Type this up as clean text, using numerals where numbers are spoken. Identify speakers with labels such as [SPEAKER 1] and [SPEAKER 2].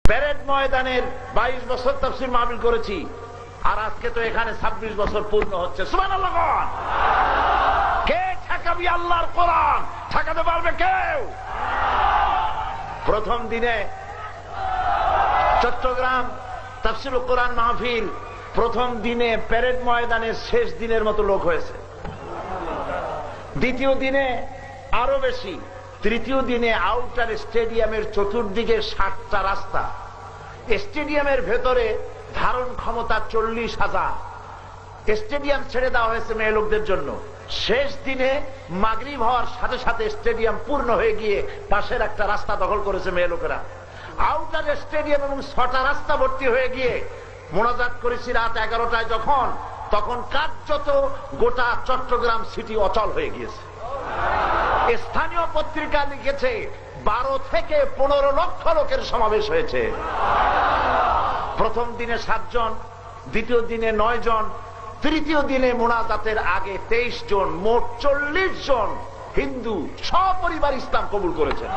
[SPEAKER 1] Parade ময়দানের 22 বছর তাফসীর মাহফিল করেছি, আর আজকে তো এখানে 26 বছর পূর্ণ হচ্ছে। সুবহানাল্লাহ। কে ঠেকাবি আল্লাহর কোরআন? ঠেকাতে পারবে কেউ? প্রথম দিনে চট্টগ্রাম তাফসীরুল কোরআন মাহফিল প্রথম দিনে প্যারেড ময়দানের শেষ দিনের মতো লোক হয়েছে। দ্বিতীয় দিনে আরো বেশি। তৃতীয় দিনে আউটার স্টেডিয়ামের চতুর্দিকে 7টা রাস্তা, স্টেডিয়ামের ভেতরে ধারণ ক্ষমতা 40,000। স্টেডিয়াম ছেড়ে দেওয়া হয়েছে মেয়ে লোকদের জন্য। শেষ দিনে মাগরিব হওয়ার সাথে সাথে স্টেডিয়াম পূর্ণ হয়ে গিয়ে পাশের একটা রাস্তা দখল করেছে মেয়ে লোকেরা। আউটার স্টেডিয়াম এবং 6টা রাস্তা ভর্তি হয়ে গিয়ে মোনাজাত করেছি রাত 11টায় যখন, তখন কার্যত গোটা চট্টগ্রাম সিটি অচল হয়ে গিয়েছে। স্থানীয় পত্রিকা লিখেছে 12 থেকে 15 লক্ষ লোকের সমাবেশ হয়েছে। প্রথম দিনে 7 জন, দ্বিতীয় দিনে 9 জন, তৃতীয় দিনে মোনাজাতের আগে 23 জন, মোট 40 জন হিন্দু সপরিবার ইসলাম কবুল করেছেন।